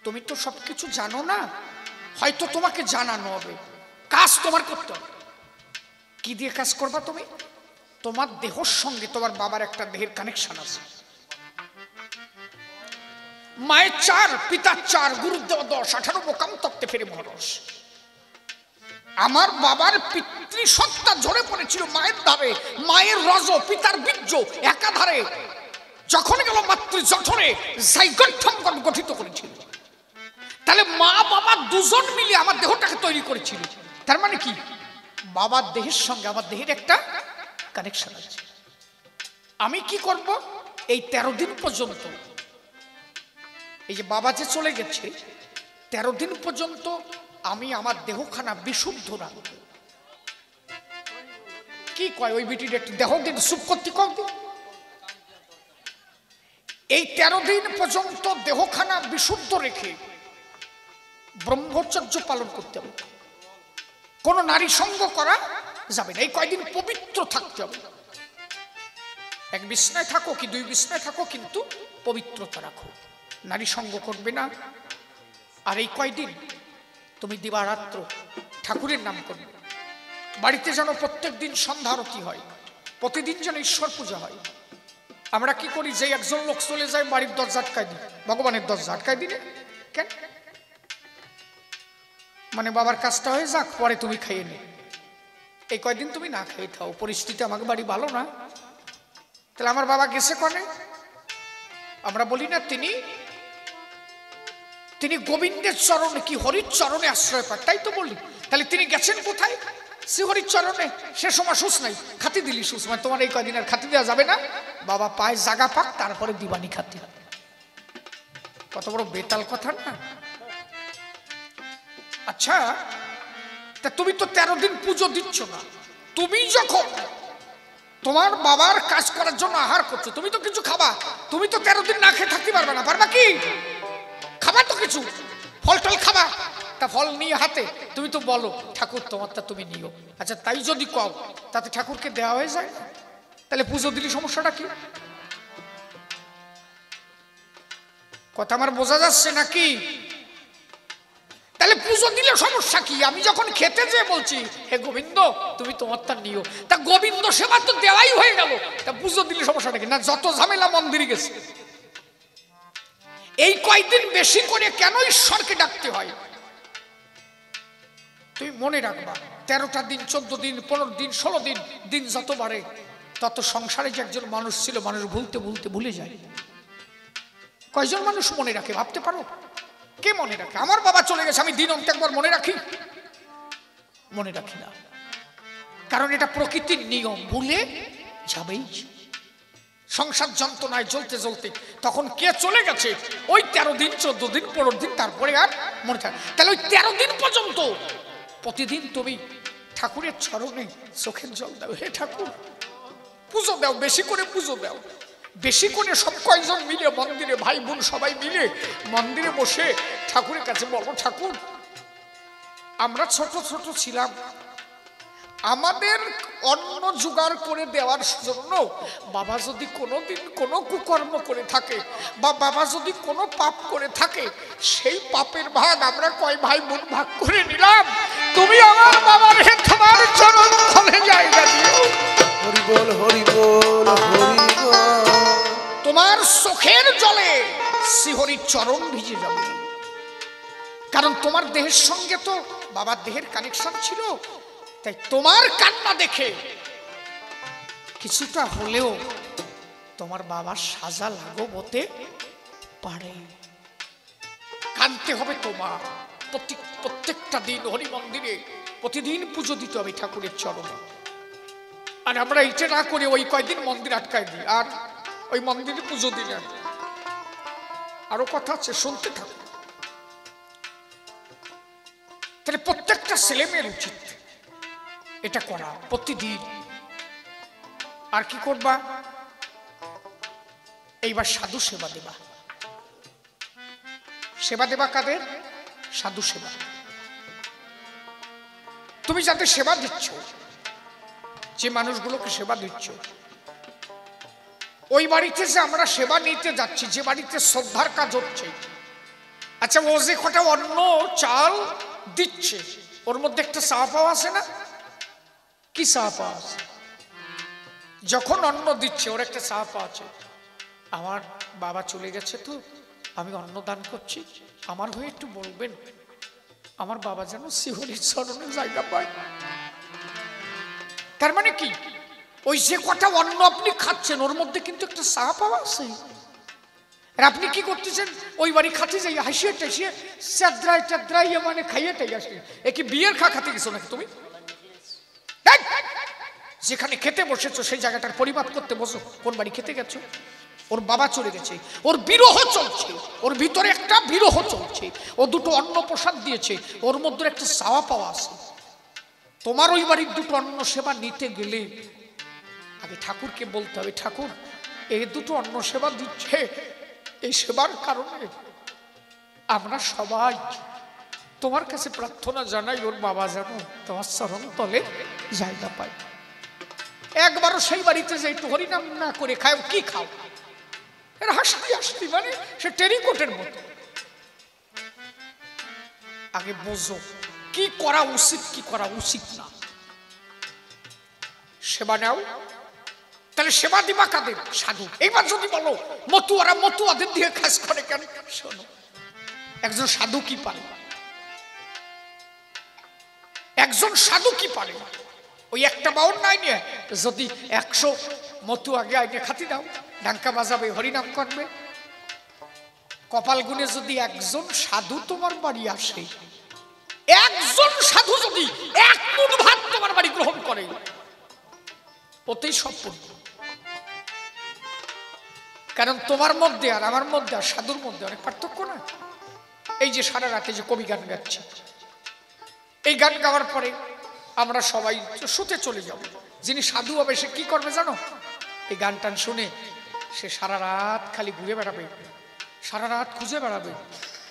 তুমি তো সবকিছু জানো না, হয়তো তোমাকে জানানো হবে, কাজ তোমার করতে হবে। কি দিয়ে কাজ করবা তুমি? তোমার দেহর সঙ্গে তোমার বাবার একটা দেহের কানেকশন আছে। মায়ের 4, পিতার 4, গুরুদেব 10, 18 বোকাম তত্ত্বে ফেরে মরস। আমার বাবার পিতৃসত্তা ঝরে পড়েছিল মায়ের ধারে, মায়ের রজ পিতার বীর্য একাধারে যখন গেল মাতৃ জঠরে জাইগোট গঠিত করেছিল। তাহলে মা বাবা দুজন মিলে আমার দেহটাকে তৈরি করেছিল। তার মানে কি? বাবার দেহের সঙ্গে আমার দেহের একটা কানেকশন আছে। আমি কি করব? এই 13 দিন পর্যন্ত, এই যে বাবা যে চলে গেছে, 13 দিন পর্যন্ত আমি আমার দেহখানা বিশুদ্ধ রাখবো। কি কয় ওই বিটির একটু দেহ দিন সুপ করতে কম দিন। এই 13 দিন পর্যন্ত দেহখানা বিশুদ্ধ রেখে ব্রহ্মচর্য পালন করতে হবে। কোনো নারী সঙ্গ করা যাবে না। এই কয়দিন পবিত্র থাকতে হবে। 1 বিছনায় থাকো কি 2 বিছনায় থাকো, কিন্তু পবিত্রতা রাখো। নারী সঙ্গ করবে না, আর এই কয়দিন তুমি দিবারাত্র ঠাকুরের নাম করবে। বাড়িতে যেন প্রত্যেক দিন সন্ধ্যা আরতি হয়, প্রতিদিন যেন ঈশ্বর পূজা হয়। আমরা কি করি, যে একজন লোক চলে যায় বাড়ির দরজা আটকায় দিই, ভগবানের দরজা আটকায় দিলে কেন? মানে বাবার কাজটা হয়ে যাক, পরে তুমি খাইয়ে নে। এই কয়দিন তুমি না খেয়ে থাও, পরিস্থিতি আমাকে বাড়ি ভালো না। তাহলে আমার বাবা গেছে কনে? আমরা বলি না তিনি তিনি গোবিন্দের চরণে কি হরির চরণে আশ্রয় পায়, তাই তো বলি। তাহলে তিনি গেছেন কোথায়? শ্রীহরির চরণে। সে সময় সুস নাই, খাতি দিলি সুস, মানে তোমার এই কয়দিন আর খাতি দেওয়া যাবে না। বাবা পায় জাগা পাক, তারপরে দিবানি খাতি হবে। কত বড় বেতাল কথা না। আচ্ছা, তা তুমি তো 13 দিন পুজো দিচ্ছ না। তুমি যখন তোমার বাবার কাজ করার জন্য আহার করছো, তুমি তো কিছু খাবা। তুমি তো 13 দিন না খেয়ে থাকতে পারবে না, পারবা কি? খাবা তো কিছু, ফল টল খাবা। তা ফল নিয়ে হাতে তুমি তো বলো ঠাকুর তোমারটা তুমি নিও। আচ্ছা, তাই যদি কও, তাতে ঠাকুরকে দেওয়া হয়ে যায়। তাহলে পুজো দিলে সমস্যাটা কি? কথা আমার বোঝা যাচ্ছে নাকি? তাহলে পুজো দিলে সমস্যা কি? আমি যখন খেতে যেয়ে বলছি হে গোবিন্দ তুমি তোমারটা নিও, তা গোবিন্দ সেবা তো দেওয়াই হয়ে গেল, তা পুজো দিলে সমস্যাটা কি? না, যত ঝামেলা মন্দিরে গেছে। এই কয়েকদিন বেশি করে কেন ঈশ্বরকে ডাকতে হয় তুমি মনে রাখবা। 13টা দিন, 14 দিন, 15 দিন, 16 দিন, দিন যত বাড়ে তত সংসারে যে একজন মানুষ ছিল, মানুষ ভুলতে ভুলতে ভুলে যায়। কয়জন মানুষ মনে রাখে ভাবতে পারো? কে মনে রাখে? আমার বাবা চলে গেছে, আমি দিন অন্তে একবার মনে রাখি? মনে রাখি না, কারণ এটা প্রকৃতির নিয়ম, ভুলে যাবেই। সংসার যন্ত্রণায় জ্বলতে জ্বলতে তখন কে চলে গেছে, ওই 13 দিন, 14 দিন, 15 দিন, তারপরে আর মনে থাকে। তাহলে ওই 13 দিন পর্যন্ত প্রতিদিন তুমি ঠাকুরের চরণে চোখের জল দাও। হে ঠাকুর, পুজো দাও, বেশি করে পুজো দাও, বেশি করে। সব কয়েকজন মিলে মন্দিরে, ভাই বোন সবাই মিলে মন্দিরে বসে ঠাকুরের কাছে বলো, ঠাকুর আমরা ছোট ছোট ছিলাম, আমাদের অন্ন জোগাড় করে দেওয়ার জন্য বাবা যদি কোনোদিন কোনো কুকর্ম করে থাকে, বা বাবা যদি কোনো পাপ করে থাকে, সেই পাপের ভাগ আমরা কয় ভাই বোন ভাগ করে নিলাম। তুমি আমার বাবার হে তোমার চরণ তলে জায়গা দিও। হরি বল, হরি বল, হরি বল। তোমার চোখের জলে শ্রীহরির চরণ ভিজে যাবে, কারণ তোমার দেহের সঙ্গে তো বাবার দেহের কানেকশন ছিল। তাই তোমার কান্না দেখে কিছুটা হলেও তোমার বাবার সাজা লাগতে পারে। কাঁদতে হবে তোমার। প্রত্যেকটা দিন হরি মন্দিরে প্রতিদিন পুজো দিতে হবে ঠাকুরের চরণে। আর আমরা এটা না করে ওই কয়দিন মন্দির আটকায় দিই, আর ওই মন্দিরে পুজো দিলেন। আরো কথা আছে, শুনতে থাকো। তাহলে প্রত্যেকটা ছেলে মেয়ের উচিত এটা করা প্রতিদিন। আর কি করবা? এইবার সাধু সেবা দেবা। সেবা দেবা কাদের? সাধু সেবা। তুমি যাদের সেবা দিচ্ছ, যে মানুষগুলোকে সেবা দিচ্ছ, ওই বাড়িতে যে আমরা সেবা নিতে যাচ্ছি, যে বাড়িতে শ্রদ্ধার কাজ হচ্ছে, আচ্ছা ও যে কটা অন্ন চাল দিচ্ছে, ওর মধ্যে একটা চা পাওয়া আছে না? কি চা পাওয়া আছে? যখন অন্ন দিচ্ছে ওর একটা চা পাওয়া আছে, আমার বাবা চলে গেছে তো আমি অন্ন দান করছি, আমার হয়ে একটু বলবেন আমার বাবা যেন শ্রীহরির চরণে জায়গা পায়। তার মানে কি, ওই যে কটা অন্ন আপনি খাচ্ছেন ওর মধ্যে কিন্তু একটা চা পাওয়া আছে। আর আপনি কি করতেছেন? ওই বাড়ি খাতে যাই হাসিয়ে টাসিয়ে চাদ্রায় টাদ্রাই মানে খাইয়ে টাই আসে। এ কি বিয়ের খাতে গেছো নাকি তুমি? যেখানে খেতে বসেছো সেই জায়গাটার পরিমাপ করতে বসো। কোন বাড়ি খেতে গেছো? ওর বাবা চলে গেছে, ওর বিরহ চলছে, ওর ভিতরে একটা বিরহ চলছে, ও দুটো অন্ন প্রসাদ দিয়েছে, ওর মধ্যে একটা চাওয়া পাওয়া আছে। তোমার ওই বাড়ির দুটো অন্ন সেবা নিতে গেলে আগে ঠাকুরকে বলতে হবে, ঠাকুর এই দুটো অন্ন সেবা দিচ্ছে, এই সেবার কারণে আমরা সবাই তোমার কাছে প্রার্থনা জানাই ওর বাবা যেন তোমার চরণ তলে জায়গা পায়। একবারও সেই বাড়িতে যে একটু হরিনাম না করে খাও, কি খাও? এর হাসতি হাসতি মানে সে টেরিকোটের মতো। আগে বোঝো কি করা উচিত কি করা উচিত না। সেবা নাও, তাহলে সেবা দিবা কাদের? সাধু। এইবার যদি বলো মতুয়ারা মতুয়াদের দিয়ে কাজ করে কেন, শোনো একজন সাধু কি পারে, একজন সাধু কি পারে? ওই একটা বাউন নাই নিয়ে যদি 100 মতু আগে আগে খাতি দাও, ডাঙ্কা বাজাবে, হরিনাম করবে, কপাল গুনে যদি একজন সাধু তোমার বাড়ি আসে, একজন সাধু যদি 1 মুঠ ভাত তোমার বাড়ি গ্রহণ করে, ওতেই সব পূর্ণ। কারণ তোমার মধ্যে আর আমার মধ্যে আর সাধুর মধ্যে অনেক পার্থক্য না। এই যে সারা রাতে যে কবি গান গাচ্ছে, এই গান গাওয়ার পরে আমরা সবাই শুতে চলে যাব। যিনি সাধু হবে সে কি করবে জানো? এই গান টান শুনে সে সারা রাত খালি ঘুরে বেড়াবে, সারা রাত খুঁজে বেড়াবে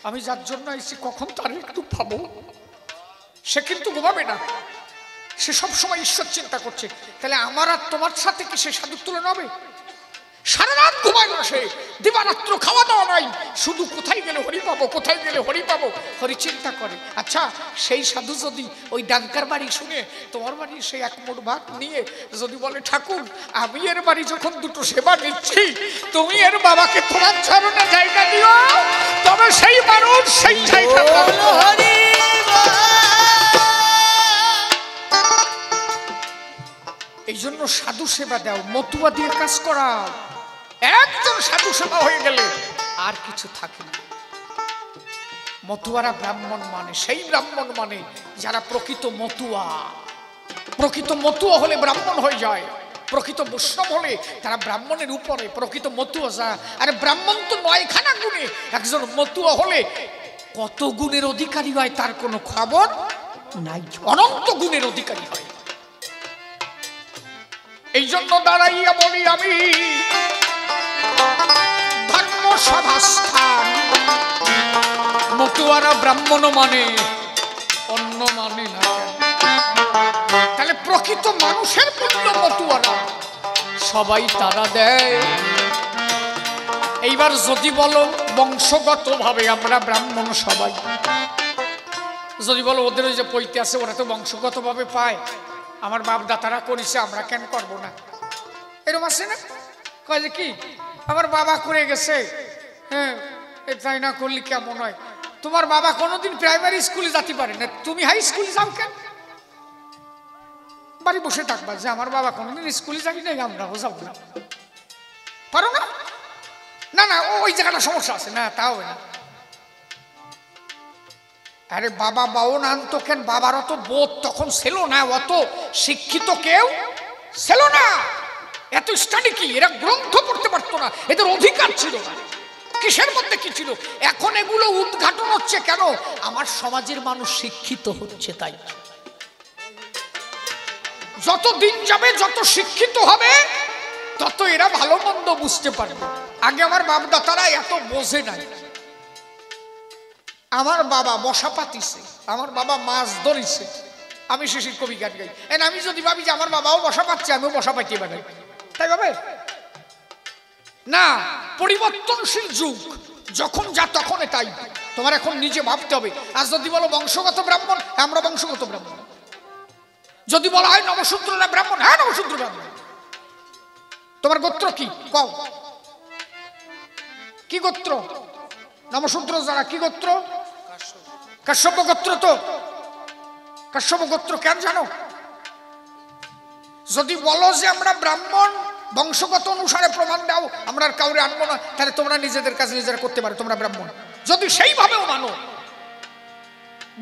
আমি যার জন্য এসেছি কখন তার একটু পাবো। সে কিন্তু ঘুমাবে না, সে সবসময় ঈশ্বর চিন্তা করছে। তাহলে আমার আর তোমার সাথে কি সে সাধুর তুলনা হবে? সারা রাত ঘুমায় না সে, দিবারাত্র খাওয়া দাওয়া নাই, শুধু কোথায় গেলে হরি পাবো, কোথায় গেলে হরি পাবো, হরি চিন্তা করে। আচ্ছা সেই সাধু যদি ওই ডাঙ্কার বাড়ি শুনে তোমার বাড়ি সেই 1 মুঠ ভাত নিয়ে যদি বলে ঠাকুর আমি এর বাড়ি যখন 2টো সেবা নিচ্ছি, তুমি এর বাবাকে তোমার চরণে জায়গা দিও, তবে সেই মানুষ সেই জায়গা পাবে। এই জন্য সাধু সেবা দাও, মতুয়া দিয়ে কাজ করাও। একজন সাধু সেবা হয়ে গেলে আর কিছু থাকে না। মতুয়ারা ব্রাহ্মণ মানে সেই ব্রাহ্মণ মানে যারা প্রকৃত মতুয়া। প্রকৃত মতুয়া হলে ব্রাহ্মণ হয়ে যায়, প্রকৃত বৈষ্ণব হলে তারা ব্রাহ্মণের উপরে, প্রকৃত মতুয়া যা। আরে ব্রাহ্মণ তো 9খানা গুণে, একজন মতুয়া হলে কত গুণের অধিকারী হয় তার কোনো খবর নাই, অনন্ত গুণের অধিকারী হয়। এই জন্য দাঁড়াইয়া বলি আমি ধর্মসভাস্থান, মতুয়ারা ব্রাহ্মণ মানে অন্য মানে না। তাহলে প্রকৃত মানুষের মূল্য মতুয়ারা সবাই তারা দেয়। এইবার যদি বলো বংশগত ভাবে আমরা ব্রাহ্মণ সবাই, যদি বলো ওদের ওই যে পৈতে আছে ওরা তো বংশগত ভাবে পায়, আমার বাপ দাতারা করেছে আমরা কেন করব না, এরকম আছে না? কয় যে কি আমার বাবা করে গেছে, হ্যাঁ তাই না করলে কেমন হয়? তোমার বাবা কোনোদিন প্রাইমারি স্কুলে যেতে পারে না, তুমি হাই স্কুলে যাও কেন? বাড়ি বসে থাকবা যে আমার বাবা কোনোদিন স্কুলে যাই নাই, আমরাও যাবো না, পারো না? না না ওই জায়গাটা সমস্যা আছে না, তা হবে না। আরে বাবা বাউন আনতো কেন? বাবারও তো বোধ তখন ছিল না, অত শিক্ষিত কেউ ছিল না, এত স্টাডি কি, এরা গ্রন্থ পড়তে পারতো না, এদের অধিকার ছিল না। কিসের মধ্যে কি ছিল? এখন এগুলো উদ্ঘাটন হচ্ছে কেন? আমার সমাজের মানুষ শিক্ষিত হচ্ছে তাই। যত দিন যাবে যত শিক্ষিত হবে তত এরা ভালো মন্দ বুঝতে পারবে। আগে আমার বাপ দাতারা এত বোঝে নাই। আমার বাবা বসা পাতিছে, আমার বাবা মাছ ধরিছে, আমি শিশির কবি গান গাই। আমি যদি ভাবি যে আমার বাবাও বসা পাচ্ছে আমিও বসা পাইতে পারি, তাই ভাবে না। পরিবর্তনশীল যুগ, যখন যা তখন তাই। তোমার এখন নিজে ভাবতে হবে। আর যদি বলো বংশগত ব্রাহ্মণ, আমরা বংশগত ব্রাহ্মণ। যদি বলা হয় নবশূদ্র না ব্রাহ্মণ, হ্যাঁ নবশূদ্র ব্রাহ্মণ। তোমার গোত্র কি কও? কি গোত্র? নবশূদ্র যারা কি গোত্র? কাশ্যপ গোত্র। তো কাশ্যপ গোত্র কেন জানো? যদি বলো যে আমরা ব্রাহ্মণ, বংশগত অনুসারে প্রমাণ দাও, আমরা আর কাউরে আনবো না, তাহলে তোমরা নিজেদের কাজ নিজেরা করতে পারো, তোমরা ব্রাহ্মণ। যদি সেইভাবেও মানো,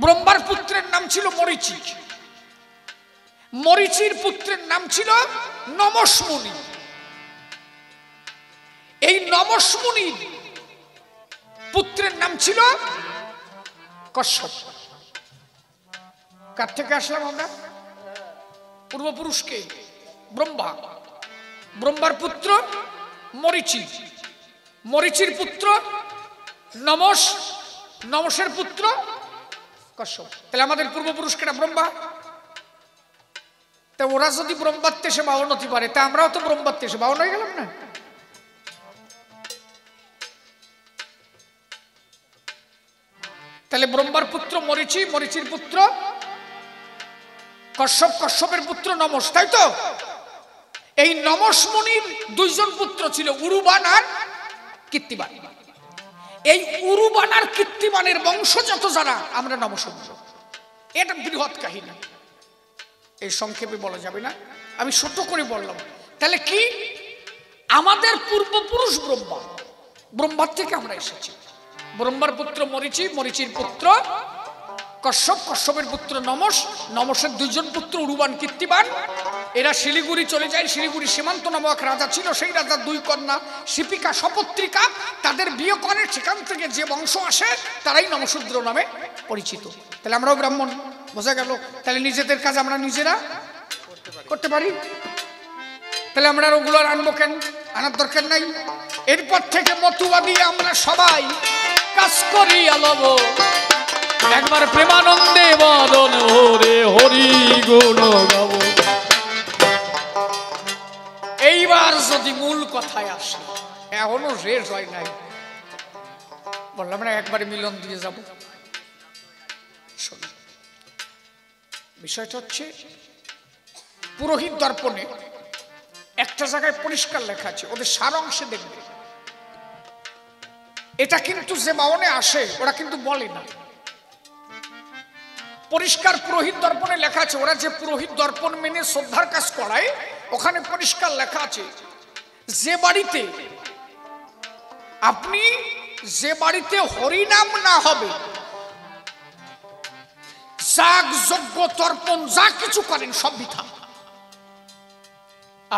ব্রহ্মার পুত্রের নাম ছিল মরীচি, মরীচির পুত্রের নাম ছিল নমস্মুনি। এই নমস্মুনির পুত্রের নাম ছিল কশ্যপ। কার থেকে আসলাম আমরা? পূর্বপুরুষকে, ব্রহ্মা। ব্রহ্মার পুত্র মরীচি, মরীচির পুত্র নমস, নমসের পুত্র কশ্যপ। তাহলে আমাদের পূর্বপুরুষকে না ব্রহ্মা। তা ওরা যদি ব্রহ্মাত্মে সে বাহন হতে পারে, তা আমরাও তো ব্রহ্মাত্মে সে বাহন হয়ে গেলাম না? তাহলে ব্রহ্মার পুত্র মরীচি, মরীচির পুত্র কশ্যপ, কশ্যপের পুত্র নমস, তাই তো? এই নমস মুনির দুইজন পুত্র ছিল, উরুবান আর কীর্তিবান। এই উরুবান আর কীর্তিবানের বংশজাত যারা আমরা নমশূদ্র। এটা বৃহৎ কাহিনী, এই সংক্ষেপে বলা যাবে না, আমি ছোট করে বললাম। তাহলে কি আমাদের পূর্বপুরুষ ব্রহ্মা, ব্রহ্মার থেকে আমরা এসেছি। ব্রহ্মার পুত্র মরীচি, মরীচির পুত্র কশ্যপ, কশ্যপের পুত্র নমস, নমসের দুইজন পুত্র উরুবান, কীর্তিবান। এরা শিলিগুড়ি চলে যায়। শিলিগুড়ি সীমান্ত নামক এক রাজা ছিল, সেই রাজার দুই কন্যা শিপিকা, সপত্রিকা, তাদের বিয়ে করে। সেখান থেকে যে বংশ আসে তারাই নমশূদ্র নামে পরিচিত। তাহলে আমরাও ব্রাহ্মণ, বোঝা গেল। তাহলে নিজেদের কাজ আমরা নিজেরা করতে পারি, তাহলে আমরা ওগুলো আনবো কেন? আনার দরকার নাই। এরপর থেকে মতুয়া দিয়ে আমরা সবাই কাজ করি আলব, একবার প্রেমানন্দে বদন হরে হরি গুণ গাব। এইবার যদি মূল কথায় আসে, এখনো শেষ হয় নাই, বললাম না একবারে মিলন দিয়ে যাব। বিষয়টা হচ্ছে পুরোহিত দর্পণে একটা জায়গায় পরিষ্কার লেখা আছে, ওদের সার অংশে দেখবে। এটা কিন্তু যে বাউনে আসে ওরা কিন্তু বলে না, পরিষ্কার পুরোহিত দর্পণে লেখা আছে। ওরা যে পুরোহিত দর্পণ মেনে শ্রদ্ধার কাজ করায়, ওখানে পরিষ্কার লেখা আছে, যে বাড়িতে আপনি, যে বাড়িতে হরিনাম না হবে, যাগ যজ্ঞ তর্পণ যা কিছু করেন সব বৃথা।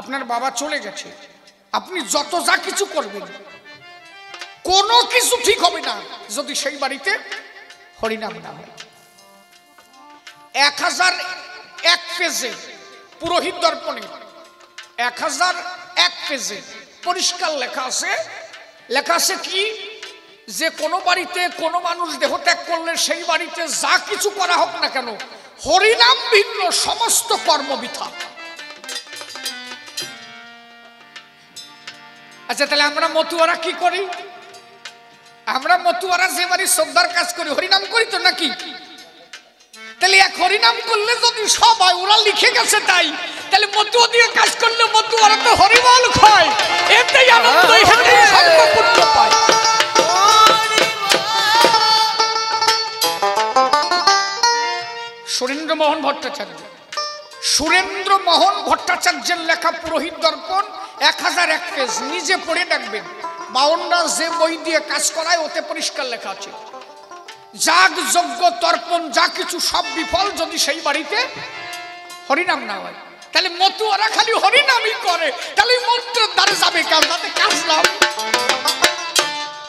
আপনার বাবা চলে গেছে, আপনি যত যা কিছু করবেন কোনো কিছু ঠিক হবে না যদি সেই বাড়িতে হরিনাম না হয়। 1001 পেজে পুরোহিত দর্পণে 1001 পেজে পরিষ্কার লেখা আছে। লেখা আছে কি, যে কোনো বাড়িতে কোনো মানুষ দেহত্যাগ করলে সেই বাড়িতে যা কিছু করা হোক না কেন, হরিনাম ভিন্ন সমস্ত কর্ম বৃথা। আচ্ছা, তাহলে আমরা মতুয়ারা কি করি? আমরা মতুয়ারা যে বাড়ি শ্রদ্ধার কাজ করি, হরিনাম করি তো নাকি? তাহলে এক হরিনাম করলে যদি সব হয়, ওরা লিখে গেছে তাই, তাহলে মতুয়া দিয়ে কাজ করলে মতুয়ারা তো হরিবল খায়, এতেই আনন্দ, এখানেই সর্বপুণ্য পায়। সুরেন্দ্রমোহন ভট্টাচার্য, সুরেন্দ্রমোহন ভট্টাচার্যের লেখা পুরোহিত দর্পণ 1001 পেজ, নিজে পড়ে দেখবেন। বাউন্ডা যে বই দিয়ে কাজ করায় ওতে পরিষ্কার লেখা আছে, যাগ যজ্ঞ তর্পণ যা কিছু সব বিফল যদি সেই বাড়িতে হরিনাম না হয়। তাহলে মতুয়ারা খালি হরিনামই করে, তাহলে মন্ত্রের দ্বারে যাবে কাজ, তাতে কাজ লাভ।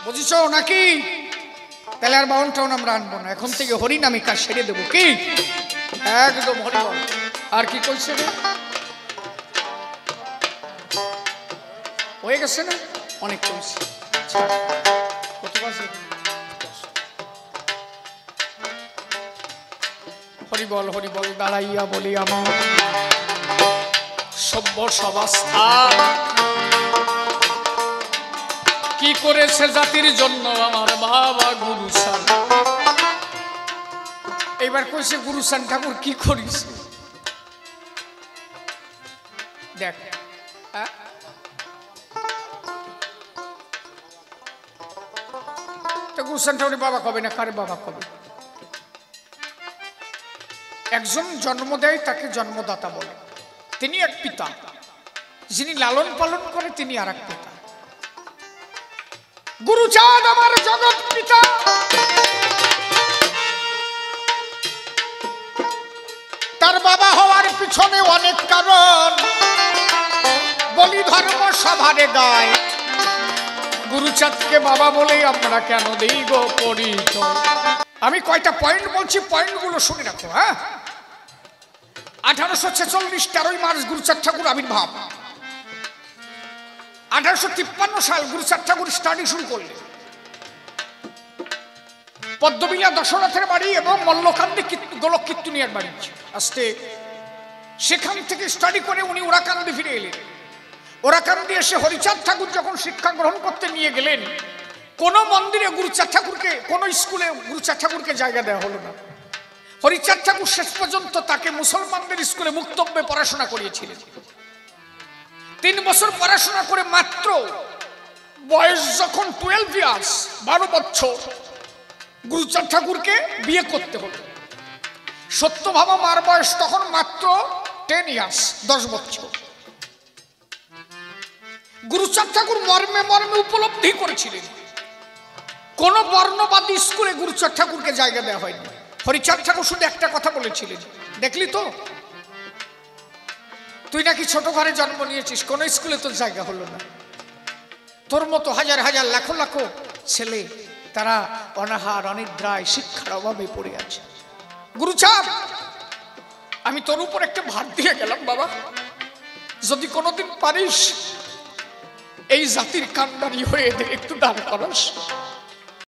বুঝিস নাকি? তাহলে আর বাউনটাও আমরা আনবো না, এখন থেকে হরিনামী কাজ সেরে দেবো। কি একদম হরিবল। আর কি কইছে রে? হয়ে গেছে না? অনেক কইছে। কত বাজে? হরিবল হরিবল দাঁড়াইয়া বলি আমার সভ্য সবাস্থান, কি করেছে জাতির জন্য আমার বাবা গুরুসান। এবার কইছে গুরুসান ঠাকুর কি করিস? দেখ, গুরুসান ঠাকুরের বাবা কবে না, কারে বাবা কবে? একজন জন্ম দেয় তাকে জন্মদাতা বলে, তিনি এক পিতা, যিনি লালন পালন করে তিনি আর এক পিতা। গুরুচাঁদ আমার জগৎ পিতা, তার বাবা হওয়ার পিছনে অনেক কারণ, বলি ধর্ম সভারে গায়। গুরুচাঁদকে বাবা বলেই আমরা কেন দেই গো পরিচয়। আমি কয়টা পয়েন্ট বলছি, পয়েন্টগুলো শুনে রাখো। হ্যাঁ, 1846 13ই মার্চ গুরুচাঁদ ঠাকুর আবির্ভাব। 1853 সাল গুরুচাঁদ ঠাকুর স্টাডি শুরু করলেন। পদ্মবিলা দশরথের বাড়ি এবং মল্লকান্দি গোলক কীর্তনিয়ার বাড়ি আসতে, সেখান থেকে স্টাডি করে উনি ওরাকান্দি ফিরে এলেন। ওরাকান্দি এসে হরিচাঁদ ঠাকুর যখন শিক্ষা গ্রহণ করতে নিয়ে গেলেন, কোন মন্দিরে গুরুচাঁদ ঠাকুরকে, কোন স্কুলে গুরুচাঁদ ঠাকুরকে জায়গা দেওয়া হলো না। হরিচাঁদ ঠাকুর শেষ পর্যন্ত তাকে মুসলমানদের স্কুলে মুক্তব্যে পড়াশোনা করিয়েছিলেন। 3 বছর পড়াশোনা করে মাত্র বয়স যখন 12 ইয়ার্স, 12 বছর, গুরুচাঁদ ঠাকুরকে বিয়ে করতে হলো। সত্যভামা মার বয়স তখন মাত্র 10 ইয়ার্স, 10 বছর। গুরুচাঁদ ঠাকুর মর্মে মর্মে উপলব্ধি করেছিলেন কোন বর্ণবাদী স্কুলে গুরুচাঁদ ঠাকুরকে জায়গা দেওয়া হয়নি। হরিচাঁদ ঠাকুর শুধু একটা কথা বলেছিলেন, দেখলি তো তুই নাকি ছোট ঘরে জন্ম নিয়েছিস, কোন স্কুলে তোর জায়গা হলো না। তোর মতো হাজার হাজার লাখো লাখো ছেলে তারা অনাহার অনিদ্রায় শিক্ষার অভাবে পড়ে আছে। গুরুচাঁদ, আমি তোর উপর একটা ভার দিয়ে গেলাম বাবা, যদি কোনোদিন পারিস এই জাতির কান্ডারি হয়ে একটু দান করাস।